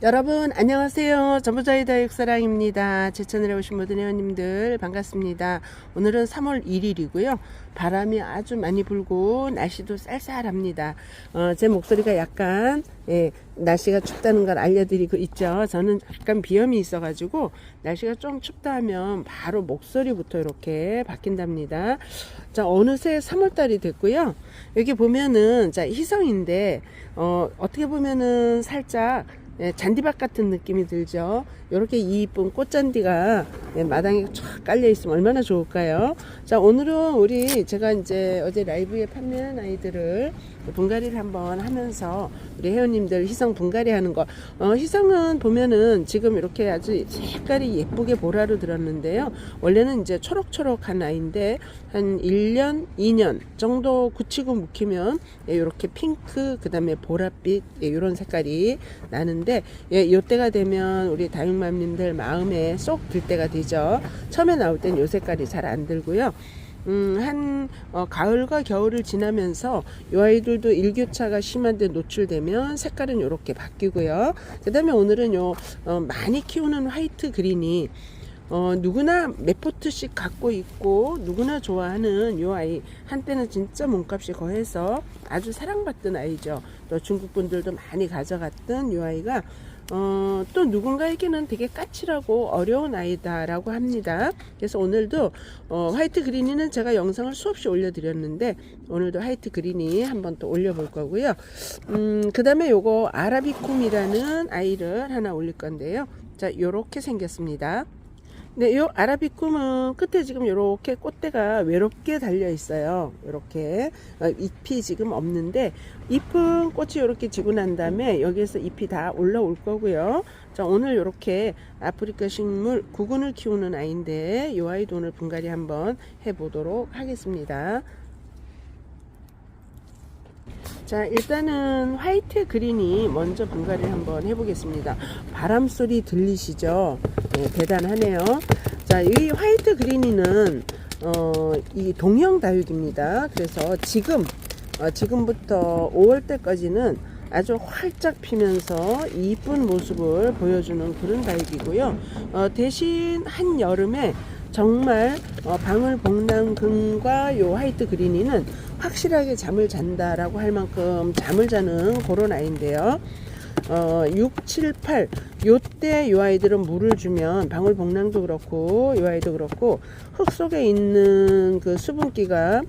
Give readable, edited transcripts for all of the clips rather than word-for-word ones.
여러분 안녕하세요. 전부자의 다육사랑입니다. 제 채널에 오신 모든 회원님들 반갑습니다. 오늘은 3월 1일이고요. 바람이 아주 많이 불고 날씨도 쌀쌀합니다. 제 목소리가 약간 날씨가 춥다는 걸 알려드리고 있죠. 저는 약간 비염이 있어가지고 날씨가 좀 춥다 하면 바로 목소리부터 이렇게 바뀐답니다. 자, 어느새 3월달이 됐고요. 여기 보면은 자, 희성인데 어떻게 보면은 살짝 잔디밭 같은 느낌이 들죠. 이렇게 이쁜 꽃잔디가 마당에 쫙 깔려 있으면 얼마나 좋을까요? 자, 오늘은 제가 이제 어제 라이브에 판매한 아이들을 분갈이를 한번 하면서 우리 회원님들 희성 분갈이 하는 거, 희성은 보면은 지금 이렇게 아주 색깔이 예쁘게 보라로 들었는데요. 원래는 이제 초록초록한 아이인데 한 1년, 2년 정도 굳히고 묵히면 이렇게 핑크, 그 다음에 보랏빛 이런 색깔이 나는데 요때가 되면 우리 다육맘님들 마음에 쏙 들 때가 되죠. 처음에 나올 땐 요 색깔이 잘 안 들고요. 가을과 겨울을 지나면서 이 아이들도 일교차가 심한데 노출되면 색깔은 이렇게 바뀌고요. 그 다음에 오늘은 많이 키우는 화이트 그린이 누구나 몇 포트씩 갖고 있고 누구나 좋아하는 요 아이, 한때는 진짜 몸값이 거해서 아주 사랑받던 아이죠. 또 중국 분들도 많이 가져갔던 요 아이가 또 누군가에게는 되게 까칠하고 어려운 아이다라고 합니다. 그래서 오늘도 화이트 그린이는 제가 영상을 수없이 올려드렸는데 오늘도 화이트 그린이 한번 또 올려볼 거고요. 그 다음에 요거 아라비쿰이라는 아이를 하나 올릴 건데요. 자, 요렇게 생겼습니다. 네, 요 아라비쿰은 끝에 지금 요렇게 꽃대가 외롭게 달려 있어요. 요렇게 잎이 지금 없는데 잎은 꽃이 요렇게 지고 난 다음에 여기에서 잎이 다 올라올 거고요. 자, 오늘 요렇게 아프리카 식물 구근을 키우는 아이인데 요 아이도 오늘 분갈이 한번 해보도록 하겠습니다. 자, 일단은 화이트 그린이 먼저 분갈이를 한번 해보겠습니다. 바람 소리 들리시죠? 네, 대단하네요. 자, 이 화이트 그린이는 이 동형 다육입니다. 그래서 지금부터 5월 때까지는 아주 활짝 피면서 이쁜 모습을 보여주는 그런 다육이고요. 대신 한여름에 정말 방울복랑금과 요 화이트 그린이는 확실하게 잠을 잔다라고 할 만큼 잠을 자는 그런 아이인데요. 6, 7, 8 요때 요 아이들은 물을 주면 방울복랑도 그렇고 요 아이도 그렇고 흙 속에 있는 그 수분기가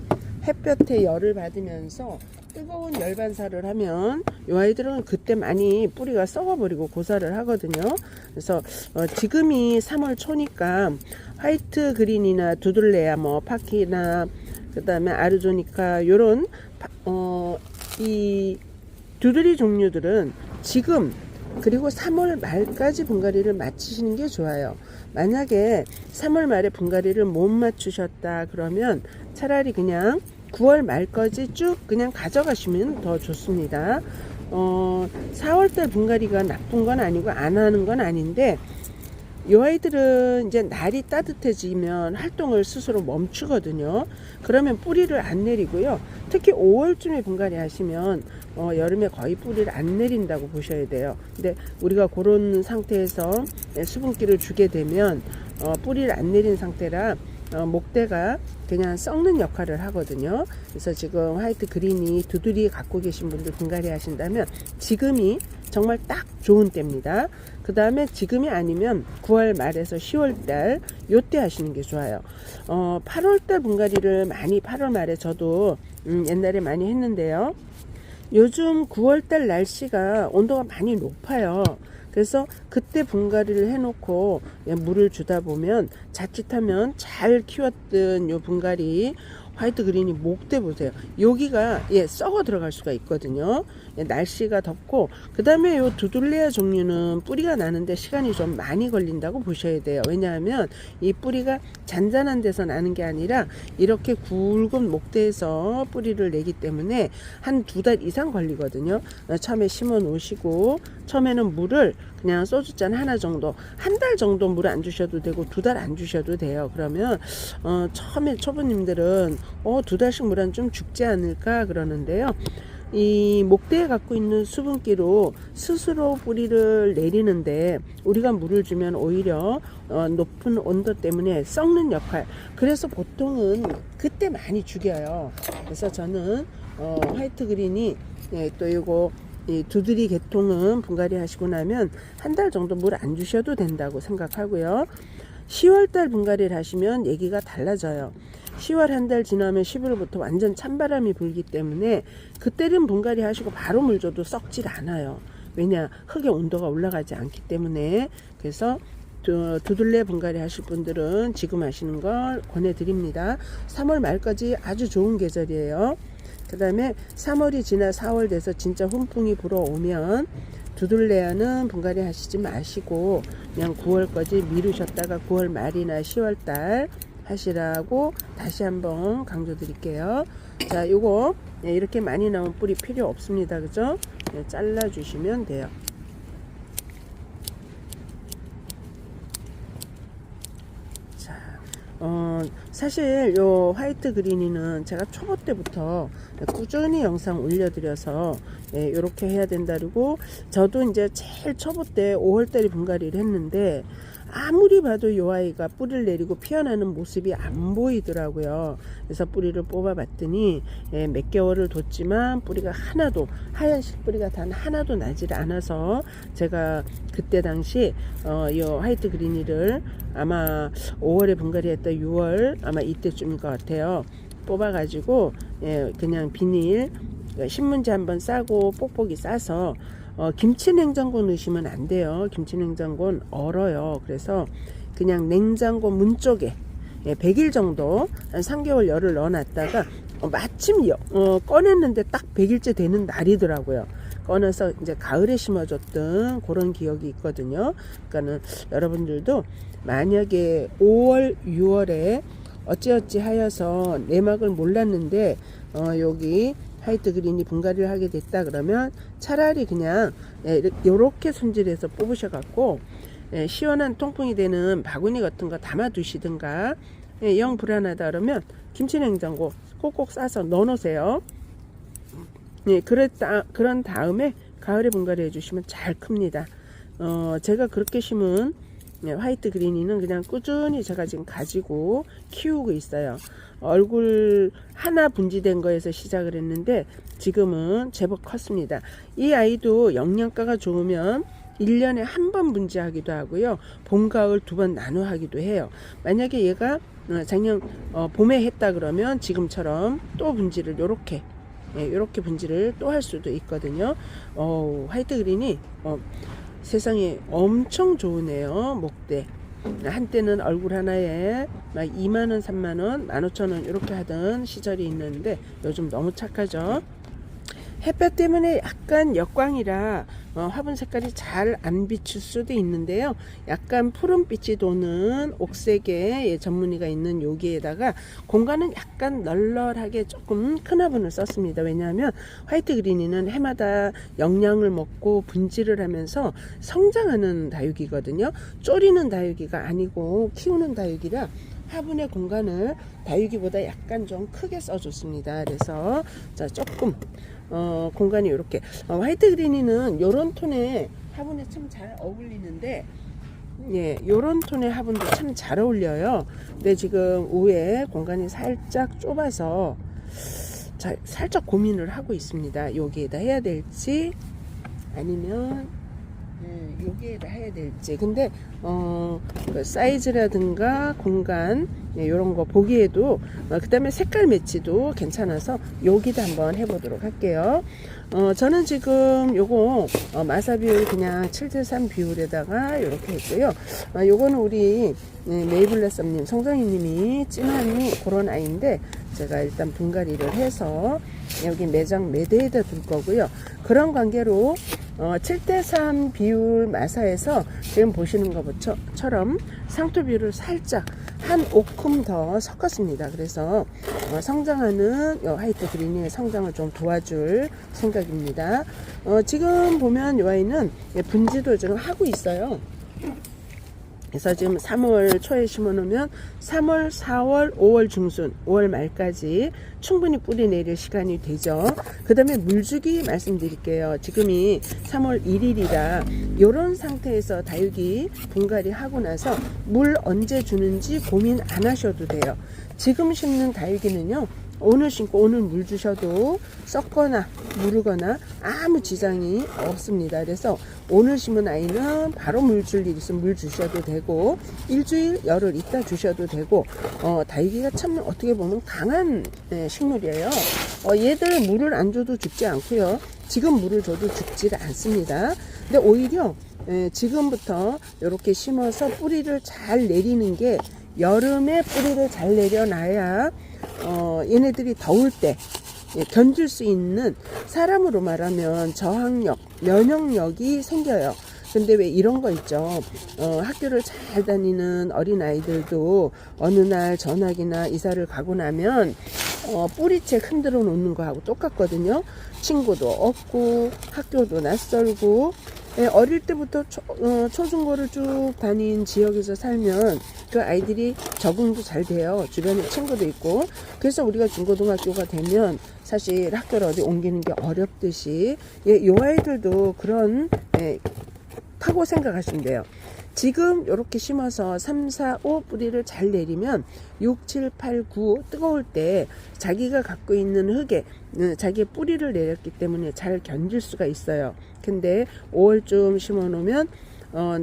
햇볕의 열을 받으면서 뜨거운 열 반사를 하면 이 아이들은 그때 많이 뿌리가 썩어버리고 고사를 하거든요. 그래서 지금이 3월 초니까 화이트 그린이나 두들레아 파키나 그 다음에 아르조니카 요런 이 두드리 종류들은 지금 그리고 3월 말까지 분갈이를 마치시는 게 좋아요. 만약에 3월 말에 분갈이를 못 맞추셨다 그러면 차라리 그냥 9월 말까지 쭉 그냥 가져가시면 더 좋습니다. 4월달 분갈이가 나쁜 건 아니고 안 하는 건 아닌데 이 아이들은 이제 날이 따뜻해지면 활동을 스스로 멈추거든요. 그러면 뿌리를 안 내리고요. 특히 5월쯤에 분갈이 하시면 여름에 거의 뿌리를 안 내린다고 보셔야 돼요. 근데 우리가 그런 상태에서 수분기를 주게 되면 뿌리를 안 내린 상태라 목대가 그냥 썩는 역할을 하거든요. 그래서 지금 화이트 그린이 두드리 갖고 계신 분들 분갈이 하신다면 지금이 정말 딱 좋은 때입니다. 그 다음에 지금이 아니면 9월 말에서 10월달 요때 하시는 게 좋아요. 8월달 분갈이를 많이 8월 말에 저도 옛날에 많이 했는데요. 요즘 9월달 날씨가 온도가 많이 높아요. 그래서 그때 분갈이를 해놓고 물을 주다 보면 자칫하면 잘 키웠던 요 분갈이 화이트 그린이 목대 보세요. 여기가 썩어 들어갈 수가 있거든요. 날씨가 덥고 그 다음에 요 두들레아 종류는 뿌리가 나는데 시간이 좀 많이 걸린다고 보셔야 돼요. 왜냐하면 이 뿌리가 잔잔한 데서 나는 게 아니라 이렇게 굵은 목대에서 뿌리를 내기 때문에 한 2달 이상 걸리거든요. 처음에 심어 놓으시고 처음에는 물을 그냥 소주잔 하나 정도, 한 달 정도 물 안 주셔도 되고 2달 안 주셔도 돼요. 그러면 처음에 초보님들은 2달씩 물 안 좀 죽지 않을까 그러는데요. 이 목대에 갖고 있는 수분기로 스스로 뿌리를 내리는데 우리가 물을 주면 오히려 높은 온도 때문에 썩는 역할. 그래서 보통은 그때 많이 죽여요. 그래서 저는 화이트 그린이 또 이거 이 두드리 개통은 분갈이 하시고 나면 한 달 정도 물 안 주셔도 된다고 생각하고요. 10월달 분갈이를 하시면 얘기가 달라져요. 10월 한 달 지나면 11월부터 완전 찬바람이 불기 때문에 그때는 분갈이 하시고 바로 물 줘도 썩질 않아요. 왜냐, 흙의 온도가 올라가지 않기 때문에. 그래서 두들레 분갈이 하실 분들은 지금 하시는 걸 권해드립니다. 3월 말까지 아주 좋은 계절이에요. 그 다음에 3월이 지나 4월 돼서 진짜 훈풍이 불어오면 두들레아는 분갈이 하시지 마시고 그냥 9월까지 미루셨다가 9월 말이나 10월달 하시라고 다시 한번 강조 드릴게요. 자, 요거 이렇게 많이 나온 뿌리 필요 없습니다. 그죠? 잘라 주시면 돼요. 자, 사실 요 화이트 그린이는 제가 초보 때부터 꾸준히 영상 올려드려서 이렇게 해야 된다. 그리고 저도 이제 제일 초보 때 5월달에 분갈이를 했는데 아무리 봐도 요 아이가 뿌리를 내리고 피어나는 모습이 안 보이더라고요. 그래서 뿌리를 뽑아 봤더니 몇 개월을 뒀지만 뿌리가 하나도, 하얀색 뿌리가 단 하나도 나질 않아서 제가 그때 당시 요 화이트 그린이를 아마 5월에 분갈이 했다 6월 아마 이때쯤인 것 같아요. 뽑아 가지고 그냥 비닐 신문지 한번 싸고 뽁뽁이 싸서 김치 냉장고 넣으시면 안 돼요. 김치 냉장고는 얼어요. 그래서 그냥 냉장고 문 쪽에 100일 정도 한 3개월 열을 넣어 놨다가 마침 꺼냈는데 딱 100일째 되는 날이더라고요. 꺼내서 이제 가을에 심어줬던 그런 기억이 있거든요. 그러니까는 여러분들도 만약에 5월 6월에 어찌어찌 하여서 내막을 몰랐는데 여기 화이트 그린이 분갈이를 하게 됐다 그러면 차라리 그냥 이렇게 손질해서 뽑으셔 갖고 시원한 통풍이 되는 바구니 같은 거 담아 두시든가 영 불안하다 그러면 김치냉장고 꼭꼭 싸서 넣어 놓으세요. 그런 다음에 가을에 분갈이 해주시면 잘 큽니다. 제가 그렇게 심은 화이트 그린이는 그냥 꾸준히 제가 지금 가지고 키우고 있어요. 얼굴 하나 분지된 거에서 시작을 했는데 지금은 제법 컸습니다. 이 아이도 영양가가 좋으면 1년에 한 번 분지하기도 하고요. 봄, 가을 2번 나눠 하기도 해요. 만약에 얘가 작년 봄에 했다 그러면 지금처럼 또 분지를 요렇게 분지를 또 할 수도 있거든요. 화이트 그린이 세상에 엄청 좋으네요. 목대 한때는 얼굴 하나에 막 2만원 3만원 15,000원 이렇게 하던 시절이 있는데 요즘 너무 착하죠. 햇볕 때문에 약간 역광이라 화분 색깔이 잘 안 비칠 수도 있는데요. 약간 푸른빛이 도는 옥색의 전무늬가 있는 여기에다가 공간은 약간 널널하게 조금 큰 화분을 썼습니다. 왜냐하면 화이트 그린이는 해마다 영양을 먹고 분질을 하면서 성장하는 다육이거든요. 쪼리는 다육이가 아니고 키우는 다육이라 화분의 공간을 다육이보다 약간 좀 크게 써줬습니다. 그래서 자 조금 공간이 이렇게 화이트 그린이는 요런 톤의 화분에 참 잘 어울리는데 요런 톤의 화분도 참 잘 어울려요. 근데 지금 위에 공간이 살짝 좁아서 살짝 고민을 하고 있습니다. 여기에다 해야 될지 아니면 여기에다 해야 될지. 근데 그 사이즈라든가 공간 이런 거 보기에도 그 다음에 색깔 매치도 괜찮아서 여기다 한번 해보도록 할게요. 저는 지금 요거 마사 비율 그냥 7:3 비율에다가 이렇게 했고요. 요거는 우리 메이블레썸님 성정희님이 찐한 그런 아이인데 제가 일단 분갈이를 해서 여기 매장 매대에다 둘 거고요. 그런 관계로 7:3 비율 마사에서 지금 보시는 것처럼 상토 비율을 살짝 한 오큼 더 섞었습니다. 그래서 성장하는 화이트 그린의 성장을 좀 도와줄 생각입니다. 지금 보면 이 아이는 분지도 지금 하고 있어요. 그래서 지금 3월 초에 심어놓으면 3월, 4월, 5월 중순, 5월 말까지 충분히 뿌리 내릴 시간이 되죠. 그 다음에 물주기 말씀드릴게요. 지금이 3월 1일이라 이런 상태에서 다육이 분갈이 하고 나서 물 언제 주는지 고민 안 하셔도 돼요. 지금 심는 다육이는요, 오늘 심고 오늘 물 주셔도 썩거나 무르거나 아무 지장이 없습니다. 그래서 오늘 심은 아이는 바로 물 줄 일 있으면 물 주셔도 되고, 일주일 열흘 있다 주셔도 되고, 다육이가 참 어떻게 보면 강한 식물이에요. 얘들 물을 안 줘도 죽지 않고요, 지금 물을 줘도 죽지를 않습니다. 근데 오히려 지금부터 이렇게 심어서 뿌리를 잘 내리는 게, 여름에 뿌리를 잘 내려놔야 얘네들이 더울 때 견딜 수 있는, 사람으로 말하면 저항력, 면역력이 생겨요. 근데 왜 이런 거 있죠. 학교를 잘 다니는 어린아이들도 어느 날 전학이나 이사를 가고 나면 뿌리책 흔들어 놓는 거하고 똑같거든요. 친구도 없고 학교도 낯설고, 어릴 때부터 초중고를 쭉 다닌 지역에서 살면 그 아이들이 적응도 잘 돼요. 주변에 친구도 있고. 그래서 우리가 중고등학교가 되면 사실 학교를 어디 옮기는 게 어렵듯이, 요 아이들도 그런 타고 생각하시면 돼요. 지금 이렇게 심어서 3, 4, 5 뿌리를 잘 내리면 6, 7, 8, 9 뜨거울 때 자기가 갖고 있는 흙에 자기의 뿌리를 내렸기 때문에 잘 견딜 수가 있어요. 근데 5월쯤 심어 놓으면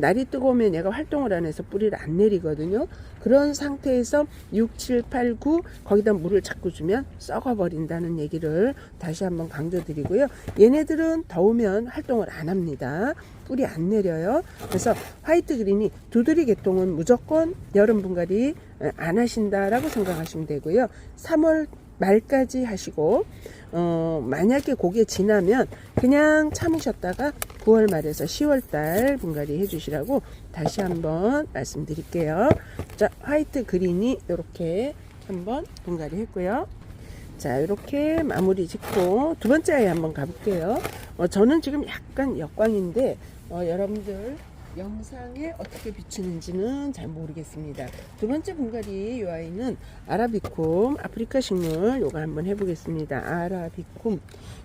날이 뜨거우면 얘가 활동을 안 해서 뿌리를 안 내리거든요. 그런 상태에서 6, 7, 8, 9 거기다 물을 자꾸 주면 썩어버린다는 얘기를 다시 한번 강조드리고요. 얘네들은 더우면 활동을 안 합니다. 뿌리 안 내려요. 그래서 화이트 그린이 두드리 계통은 무조건 여름 분갈이 안 하신다라고 생각하시면 되고요. 3월 말까지 하시고, 만약에 그게 지나면 그냥 참으셨다가 9월 말에서 10월 달 분갈이 해주시라고 다시 한번 말씀드릴게요. 자, 화이트 그린이 이렇게 한번 분갈이 했고요. 자, 이렇게 마무리 짓고 두 번째 아이 한번 가볼게요. 저는 지금 약간 역광인데 여러분들 영상에 어떻게 비추는지는 잘 모르겠습니다. 두 번째 분갈이 이 아이는 아라비쿰, 아프리카 식물 요거 한번 해보겠습니다. 아라비쿰.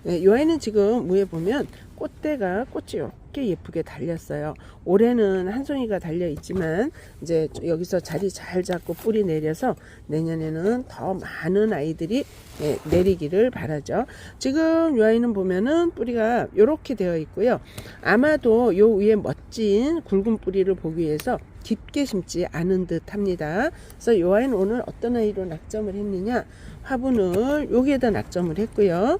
이 아이는 지금 위에 보면 꽃대가 꽃이 이렇게 예쁘게 달렸어요. 올해는 한 송이가 달려 있지만 이제 여기서 자리 잘 잡고 뿌리 내려서 내년에는 더 많은 아이들이 내리기를 바라죠. 지금 이 아이는 보면은 뿌리가 이렇게 되어 있고요. 아마도 요 위에 멋진 굵은 뿌리를 보기 위해서 깊게 심지 않은 듯 합니다. 그래서 이 아이는 오늘 어떤 아이로 낙점을 했느냐, 화분을 여기에다 낙점을 했고요.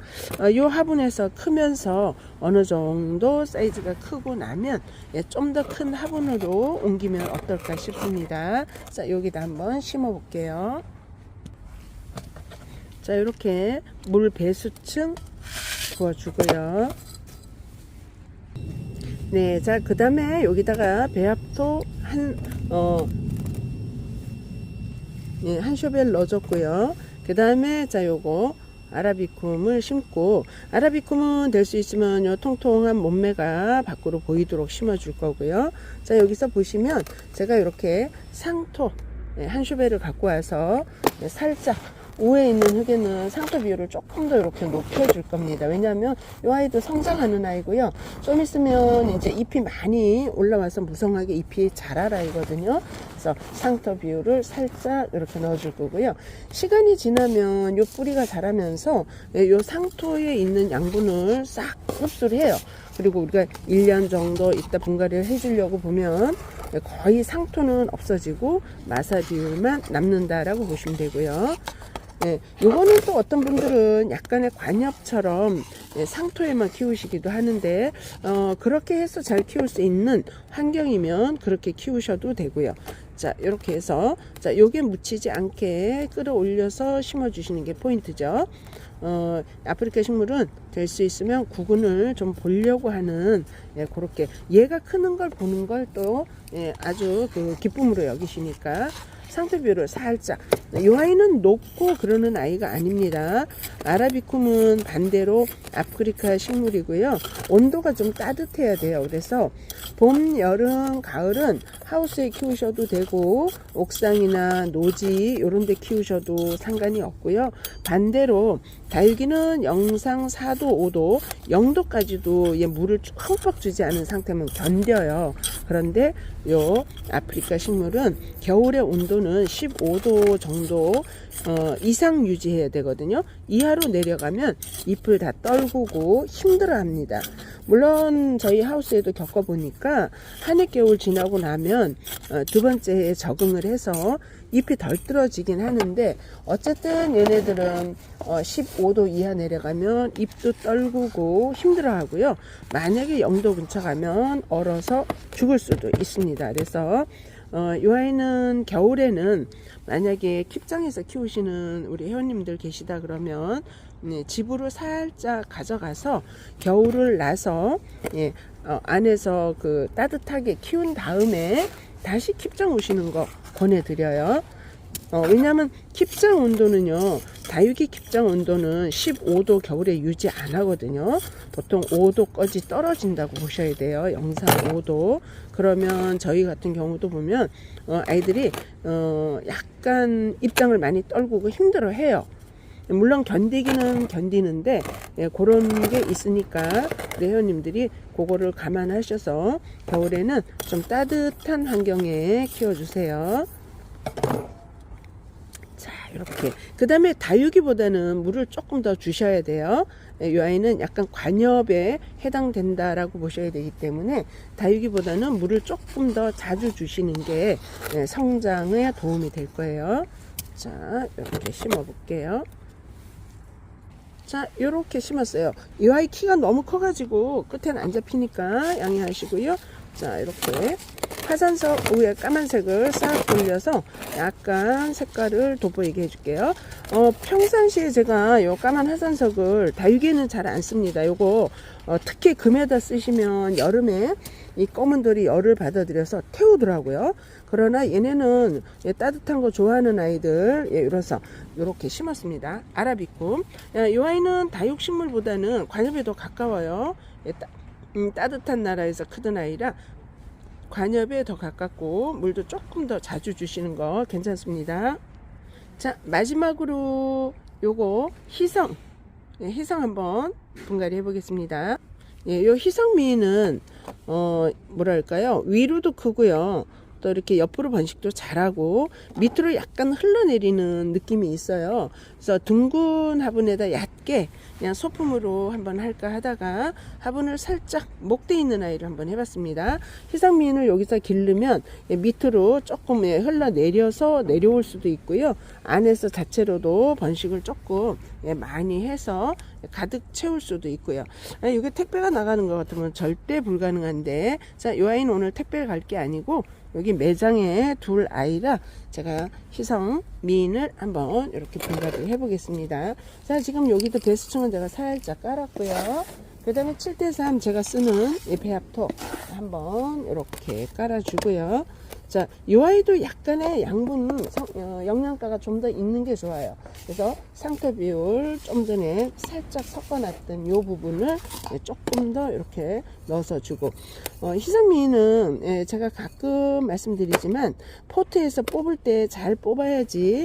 이 화분에서 크면서 어느 정도 사이즈가 크고 나면 좀 더 큰 화분으로 옮기면 어떨까 싶습니다. 자, 여기다 한번 심어 볼게요. 자, 이렇게 물 배수층 부어주고요. 네, 자, 그 다음에 여기다가 배합토 한 쇼벨 넣어줬고요. 그 다음에 자, 요거 아라비쿰을 심고, 아라비쿰은 될 수 있으면 요 통통한 몸매가 밖으로 보이도록 심어줄 거고요. 자, 여기서 보시면 제가 이렇게 상토 한 쇼벨을 갖고 와서 살짝 위에 있는 흙에는 상토 비율을 조금 더 이렇게 높여줄 겁니다. 왜냐하면 이 아이도 성장하는 아이고요. 좀 있으면 이제 잎이 많이 올라와서 무성하게 잎이 자랄 아이거든요. 그래서 상토 비율을 살짝 이렇게 넣어줄 거고요. 시간이 지나면 이 뿌리가 자라면서 이 상토에 있는 양분을 싹 흡수를 해요. 그리고 우리가 1년 정도 있다 분갈이를 해주려고 보면 거의 상토는 없어지고 마사 비율만 남는다라고 보시면 되고요. 요거는 또 어떤 분들은 약간의 관엽처럼 상토에만 키우시기도 하는데, 그렇게 해서 잘 키울 수 있는 환경이면 그렇게 키우셔도 되고요. 자, 이렇게 해서, 자, 요게 묻히지 않게 끌어올려서 심어 주시는 게 포인트죠. 아프리카 식물은 될 수 있으면 구근을 좀 보려고 하는, 그렇게 얘가 크는 걸 보는 걸 또 아주 그 기쁨으로 여기시니까 상태 비율을 살짝. 이 아이는 높고 그러는 아이가 아닙니다. 아라비쿰은 반대로 아프리카 식물이고요. 온도가 좀 따뜻해야 돼요. 그래서 봄, 여름, 가을은 하우스에 키우셔도 되고 옥상이나 노지 이런 데 키우셔도 상관이 없고요. 반대로 다육이는 영상 4도, 5도, 0도까지도 물을 흠뻑 주지 않은 상태면 견뎌요. 그런데 요 아프리카 식물은 겨울의 온도는 15도 정도 이상 유지해야 되거든요. 이하로 내려가면 잎을 다 떨구고 힘들어 합니다. 물론 저희 하우스에도 겪어보니까 한해 겨울 지나고 나면 두 번째 해에 적응을 해서 잎이 덜 떨어지긴 하는데 어쨌든 얘네들은 15도 이하 내려가면 잎도 떨구고 힘들어 하고요. 만약에 0도 근처 가면 얼어서 죽을 수도 있습니다. 그래서 이 아이는 겨울에는 만약에 킵장에서 키우시는 우리 회원님들 계시다 그러면 집으로 살짝 가져가서 겨울을 나서 안에서 그 따뜻하게 키운 다음에 다시 킵장 오시는 거 권해드려요. 왜냐하면 킵장 온도는요, 다육이 킵장 온도는 15도 겨울에 유지 안 하거든요. 보통 5도까지 떨어진다고 보셔야 돼요. 영상 5도. 그러면 저희 같은 경우도 보면 아이들이 약간 입장을 많이 떨구고 힘들어 해요. 물론 견디기는 견디는데 그런 게 있으니까 우리 회원님들이 그거를 감안하셔서 겨울에는 좀 따뜻한 환경에 키워주세요. 자, 이렇게. 그 다음에 다육이보다는 물을 조금 더 주셔야 돼요. 이 아이는 약간 관엽에 해당된다라고 보셔야 되기 때문에 다육이보다는 물을 조금 더 자주 주시는 게 성장에 도움이 될 거예요. 자, 이렇게 심어 볼게요. 자, 요렇게 심었어요. 이 아이 키가 너무 커가지고 끝에는 안 잡히니까 양해하시고요. 자, 이렇게 화산석 위에 까만색을 싹 돌려서 약간 색깔을 돋보이게 해줄게요. 평상시에 제가 요 까만 화산석을 다육이는 잘 안 씁니다. 요거 특히 금에다 쓰시면 여름에 이 검은 돌이 열을 받아들여서 태우더라고요. 그러나 얘네는 따뜻한 거 좋아하는 아이들 이래서 이렇게 심었습니다. 아라비쿰. 이 아이는 다육식물보다는 관엽에 더 가까워요. 따뜻한 나라에서 크던 아이라 관엽에 더 가깝고 물도 조금 더 자주 주시는 거 괜찮습니다. 자, 마지막으로 요거 희성. 희성 한번 분갈이 해보겠습니다. 요 희성미는 뭐랄까요, 위로도 크고요, 또 이렇게 옆으로 번식도 잘하고 밑으로 약간 흘러내리는 느낌이 있어요. 그래서 둥근 화분에다 얕게 그냥 소품으로 한번 할까 하다가 화분을 살짝 목대 있는 아이를 한번 해봤습니다. 희성미인을 여기서 기르면 밑으로 조금 흘러내려서 내려올 수도 있고요, 안에서 자체로도 번식을 조금 많이 해서 가득 채울 수도 있고요. 이게 택배가 나가는 것 같으면 절대 불가능한데, 자, 이 아이는 오늘 택배를 갈 게 아니고 여기 매장에 둘 아이라 제가 희성 미인을 한번 이렇게 분갈이를 해보겠습니다. 자, 지금 여기도 배수층은 제가 살짝 깔았고요. 그 다음에 7대3 제가 쓰는 이 배합토 한번 이렇게 깔아주고요. 자, 이 아이도 약간의 양분, 영양가가 좀 더 있는 게 좋아요. 그래서 상태 비율 좀 전에 살짝 섞어놨던 이 부분을 조금 더 이렇게 넣어서 주고, 희성미는 제가 가끔 말씀드리지만 포트에서 뽑을 때 잘 뽑아야지,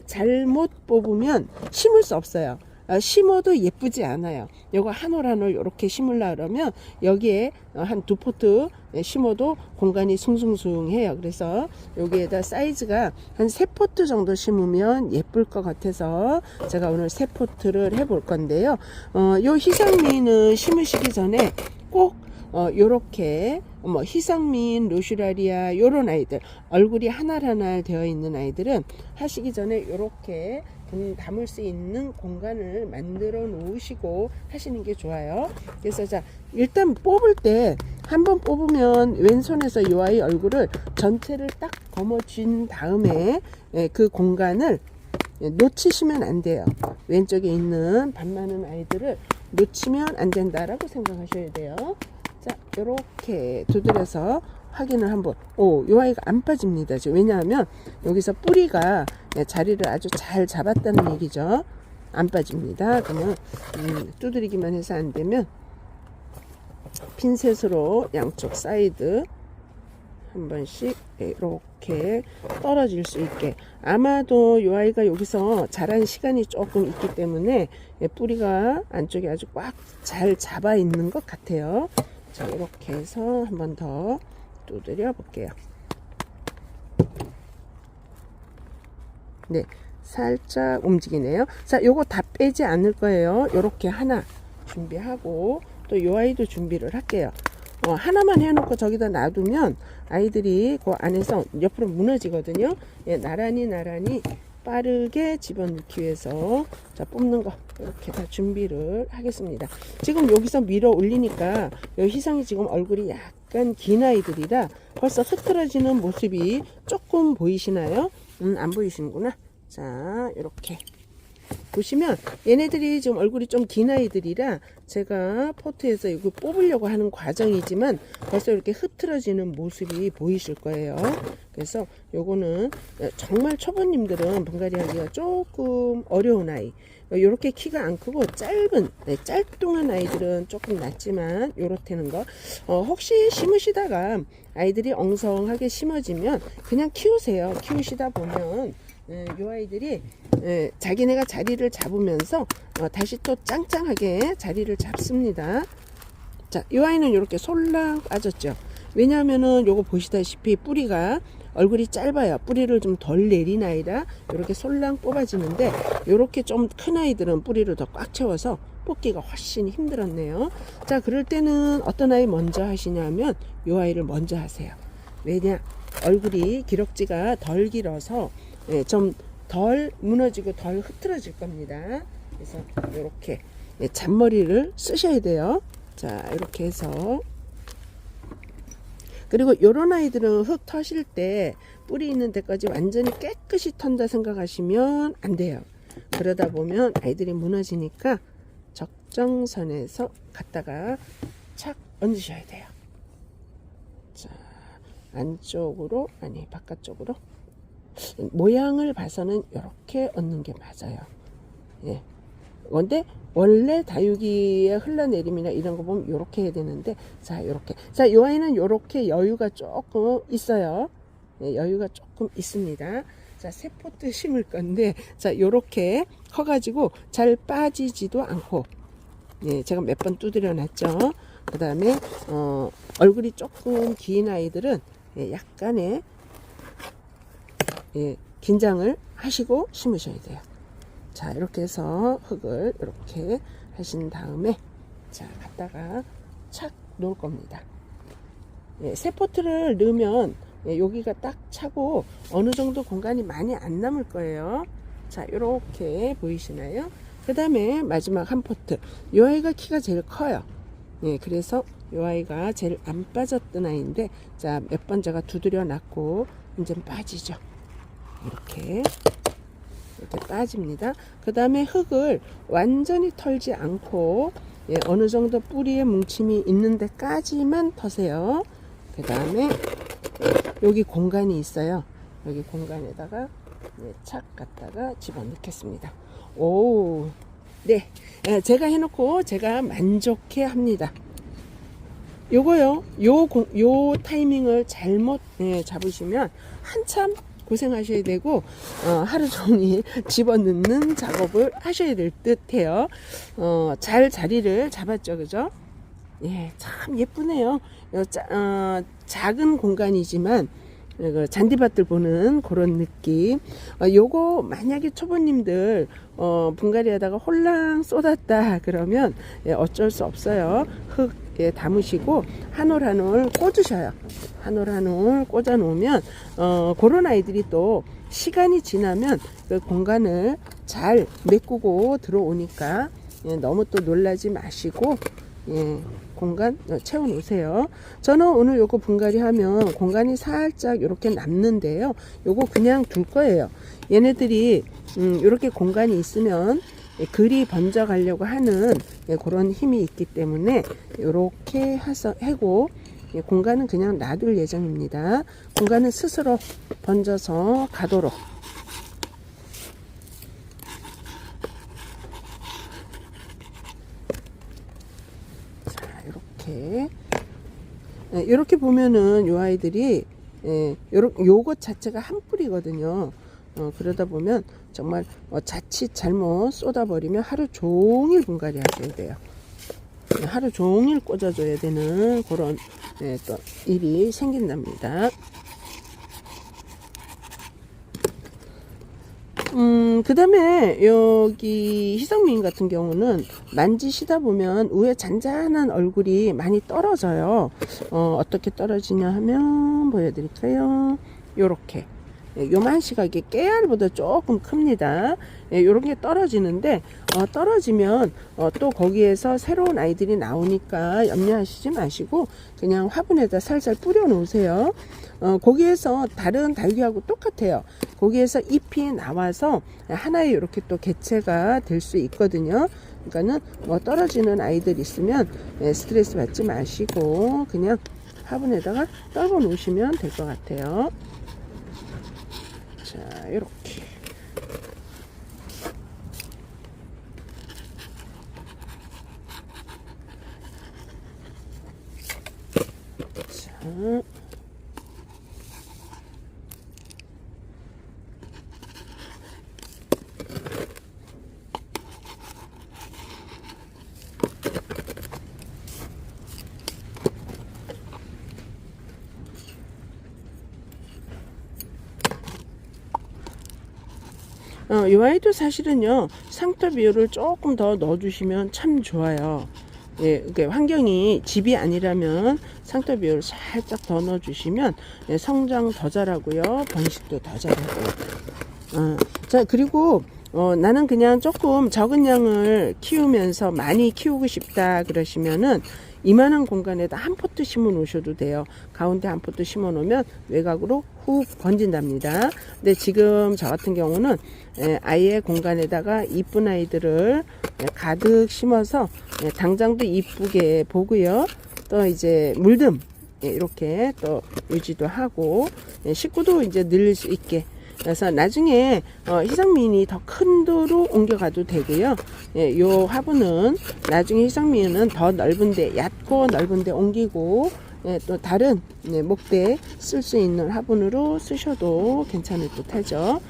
잘못 뽑으면 심을 수 없어요. 심어도 예쁘지 않아요. 요거 한 올 한 올 이렇게 심으려 그러면 여기에 한 2포트 심어도 공간이 숭숭숭해요. 그래서 여기에다 사이즈가 한 3포트 정도 심으면 예쁠 것 같아서 제가 오늘 3포트를 해볼 건데요. 요 희성미는 심으시기 전에 꼭 요렇게 희성민, 로슈라리아 요런 아이들, 얼굴이 하나하나 되어 있는 아이들은 하시기 전에 요렇게 담을 수 있는 공간을 만들어 놓으시고 하시는 게 좋아요. 그래서 자, 일단 뽑을 때 한번 뽑으면 왼손에서 이 아이 얼굴을 전체를 딱 거머쥔 다음에 그 공간을 놓치시면 안 돼요. 왼쪽에 있는 밥 많은 아이들을 놓치면 안 된다라고 생각하셔야 돼요. 자, 이렇게 두드려서 확인을 한번. 요 아이가 안 빠집니다. 지금 왜냐하면 여기서 뿌리가 자리를 아주 잘 잡았다는 얘기죠. 안 빠집니다. 그러면 두드리기만 해서 안 되면 핀셋으로 양쪽 사이드 한 번씩 이렇게 떨어질 수 있게. 아마도 이 아이가 여기서 자란 시간이 조금 있기 때문에 뿌리가 안쪽에 아주 꽉 잘 잡아 있는 것 같아요. 자, 이렇게 해서 한 번 더 두드려 볼게요. 네, 살짝 움직이네요. 자, 요거 다 빼지 않을 거예요. 요렇게 하나 준비하고 또 요 아이도 준비를 할게요. 하나만 해놓고 저기다 놔두면 아이들이 그 안에서 옆으로 무너지거든요. 예, 나란히 빠르게 집어넣기 위해서 자, 뽑는 거 이렇게 다 준비를 하겠습니다. 지금 여기서 밀어 올리니까 희성이 지금 얼굴이 약간 긴 아이들이라 벌써 흐트러지는 모습이 조금 보이시나요? 안 보이시는구나. 자, 이렇게 보시면 얘네들이 지금 얼굴이 좀 긴 아이들이라 제가 포트에서 이거 뽑으려고 하는 과정이지만 벌써 이렇게 흐트러지는 모습이 보이실 거예요. 그래서 요거는 정말 초보님들은 분갈이 하기가 조금 어려운 아이, 요렇게 키가 안 크고 짧은 짤뚱한 아이들은 조금 낫지만 요렇다는 거 혹시 심으시다가 아이들이 엉성하게 심어지면 그냥 키우세요. 키우시다 보면 요 아이들이 자기네가 자리를 잡으면서 다시 또 짱짱하게 자리를 잡습니다. 자, 이 아이는 이렇게 솔랑 빠졌죠. 왜냐하면은 요거 보시다시피 뿌리가 얼굴이 짧아요. 뿌리를 좀 덜 내린 아이라 이렇게 솔랑 뽑아지는데 요렇게 좀 큰 아이들은 뿌리를 더 꽉 채워서 뽑기가 훨씬 힘들었네요. 자, 그럴 때는 어떤 아이 먼저 하시냐면 요 아이를 먼저 하세요. 왜냐, 얼굴이 기럭지가 덜 길어서 좀 덜 무너지고 덜 흐트러질 겁니다. 그래서 이렇게 잔머리를 쓰셔야 돼요. 자, 이렇게 해서 그리고 요런 아이들은 흙 터실 때 뿌리 있는 데까지 완전히 깨끗이 턴다 생각하시면 안 돼요. 그러다 보면 아이들이 무너지니까 적정선에서 갖다가 착 얹으셔야 돼요. 자, 안쪽으로 아니 바깥쪽으로 모양을 봐서는 이렇게 얹는 게 맞아요. 예. 근데 원래 다육이의 흘러내림이나 이런 거 보면 이렇게 해야 되는데, 자, 이렇게. 자, 이 아이는 이렇게 여유가 조금 있어요. 예, 여유가 조금 있습니다. 자, 새 포트 심을 건데, 자, 이렇게 커가지고 잘 빠지지도 않고, 예, 제가 몇 번 두드려 놨죠. 그 다음에, 얼굴이 조금 긴 아이들은 약간의 긴장을 하시고 심으셔야 돼요. 자, 이렇게 해서 흙을 이렇게 하신 다음에 자, 갖다가 착 놓을 겁니다. 새 포트를 넣으면 여기가 딱 차고 어느 정도 공간이 많이 안 남을 거예요. 자, 이렇게 보이시나요? 그 다음에 마지막 한 포트. 이 아이가 키가 제일 커요. 그래서 이 아이가 제일 안 빠졌던 아이인데, 자, 몇 번 제가 두드려 놨고 이제 빠지죠. 이렇게 빠집니다. 그 다음에 흙을 완전히 털지 않고 어느 정도 뿌리에 뭉침이 있는 데까지만 터세요. 그 다음에 여기 공간이 있어요. 여기 공간에다가 착 갖다가 집어넣겠습니다. 오, 네, 제가 해놓고 제가 만족해 합니다. 요거요, 요 타이밍을 잘못 잡으시면 한참 고생하셔야 되고 하루 종일 집어넣는 작업을 하셔야 될 듯해요. 잘 자리를 잡았죠, 그죠? 예, 참 예쁘네요. 작은 공간이지만 잔디밭들 보는 그런 느낌. 요거 만약에 초보님들 분갈이 하다가 홀랑 쏟았다 그러면 어쩔 수 없어요. 흙에 담으시고 한 올 한 올 꽂으셔요. 한 올 한 올 꽂아 놓으면 그런 아이들이 또 시간이 지나면 그 공간을 잘 메꾸고 들어오니까 너무 또 놀라지 마시고 공간 채워 놓으세요. 저는 오늘 요거 분갈이 하면 공간이 살짝 이렇게 남는데요. 요거 그냥 둘 거예요. 얘네들이 이렇게 공간이 있으면 글이 번져 가려고 하는 그런 힘이 있기 때문에 이렇게 해서 하고 예, 공간은 그냥 놔둘 예정입니다. 공간은 스스로 번져서 가도록. 자, 이렇게 보면은 요 아이들이 요것 자체가 한 뿌리거든요. 그러다 보면 정말 자칫 잘못 쏟아버리면 하루 종일 분갈이 하셔야 돼요. 하루 종일 꽂아줘야 되는 그런 또 일이 생긴답니다. 그 다음에 여기 희성미인 같은 경우는 만지시다 보면 위에 잔잔한 얼굴이 많이 떨어져요. 어떻게 떨어지냐 하면 보여드릴까요? 요렇게. 요만 시각이 깨알보다 조금 큽니다. 요렇게 떨어지는데 떨어지면 또 거기에서 새로운 아이들이 나오니까 염려하시지 마시고 그냥 화분에다 살살 뿌려 놓으세요. 거기에서 다른 달귀하고 똑같아요. 거기에서 잎이 나와서 하나의 이렇게 또 개체가 될 수 있거든요. 그러니까는 뭐 떨어지는 아이들 있으면 스트레스 받지 마시고 그냥 화분에다가 떨궈 놓으시면 될 것 같아요. 자, 이렇게. 자. 이 아이도 사실은요, 상토 비율을 조금 더 넣어주시면 참 좋아요. 예, 환경이 집이 아니라면 상토 비율을 살짝 더 넣어주시면 성장 더 잘하고요, 번식도 더 잘하고요. 자, 그리고 나는 그냥 조금 적은 양을 키우면서 많이 키우고 싶다 그러시면은 이만한 공간에다 한 포트 심어 놓으셔도 돼요. 가운데 한 포트 심어 놓으면 외곽으로 훅 번진답니다. 근데 지금 저 같은 경우는 아예 공간에다가 이쁜 아이들을 가득 심어서 당장도 이쁘게 보고요. 또 이제 물듬 이렇게 또 유지도 하고 식구도 이제 늘릴 수 있게. 그래서 나중에 희성미인이 더 큰 도로 옮겨가도 되고요. 요 화분은 나중에 희성미인은 더 넓은데, 얕고 넓은데 옮기고 또 다른 목대 쓸 수 있는 화분으로 쓰셔도 괜찮을 듯 하죠.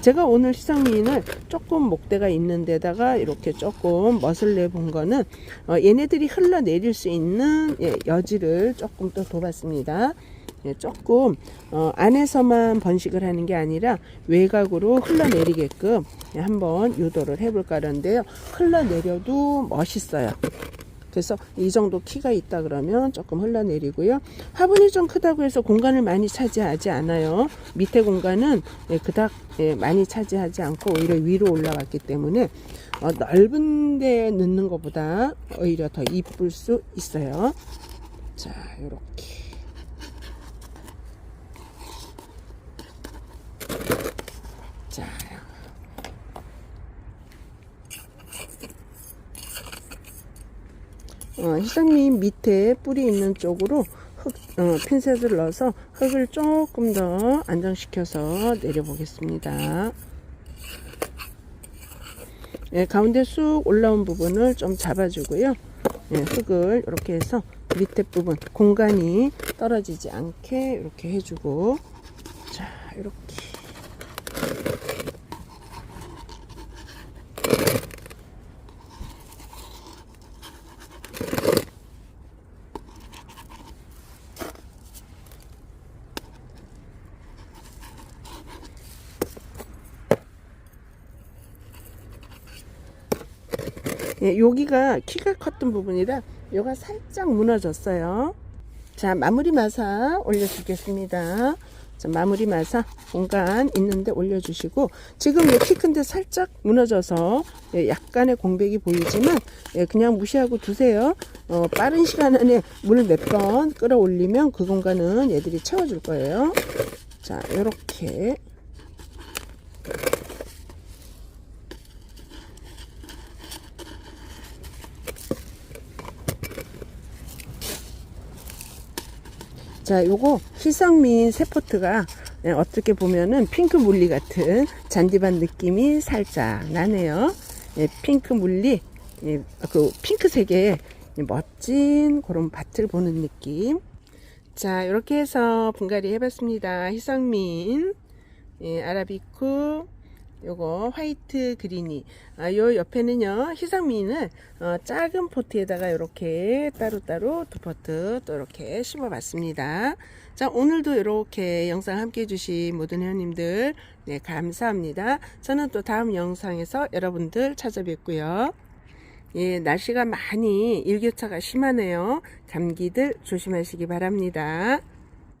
제가 오늘 희성미인을 조금 목대가 있는 데다가 이렇게 조금 멋을 내본 거는 얘네들이 흘러내릴 수 있는 여지를 조금 또 둬봤습니다. 조금 안에서만 번식을 하는 게 아니라 외곽으로 흘러내리게끔 한번 유도를 해볼까 하는데요. 흘러내려도 멋있어요. 그래서 이 정도 키가 있다 그러면 조금 흘러내리고요. 화분이 좀 크다고 해서 공간을 많이 차지하지 않아요. 밑에 공간은 그닥 많이 차지하지 않고 오히려 위로 올라갔기 때문에 넓은 데 넣는 것보다 오히려 더 이쁠 수 있어요. 자, 이렇게. 자, 희성미인 밑에 뿌리 있는 쪽으로 핀셋을 넣어서 흙을 조금 더 안정시켜서 내려보겠습니다. 가운데 쑥 올라온 부분을 좀 잡아주고요. 흙을 이렇게 해서 밑에 부분 공간이 떨어지지 않게 이렇게 해주고, 자, 이렇게. 여기가 키가 컸던 부분이라 여기가 살짝 무너졌어요. 자, 마무리 마사 올려주겠습니다. 자, 마무리 마사 공간 있는데 올려주시고, 지금 키 큰데 살짝 무너져서 약간의 공백이 보이지만 그냥 무시하고 두세요. 빠른 시간 안에 물 몇 번 끌어올리면 그 공간은 얘들이 채워줄 거예요. 자, 이렇게. 자, 요거 희성민 세포트가 어떻게 보면은 핑크 물리 같은 잔디밭 느낌이 살짝 나네요. 예, 핑크 물리, 예, 그 핑크색의 멋진 그런 밭을 보는 느낌. 자, 이렇게 해서 분갈이 해봤습니다. 희성민, 예, 아라비쿠, 요거 화이트 그린이. 요 옆에는요 희성민을 작은 포트에다가 이렇게 따로따로 두 포트 또 이렇게 심어 봤습니다. 자, 오늘도 이렇게 영상 함께 해주신 모든 회원님들 네, 감사합니다. 저는 또 다음 영상에서 여러분들 찾아뵙고요. 예, 날씨가 많이 일교차가 심하네요. 감기들 조심하시기 바랍니다.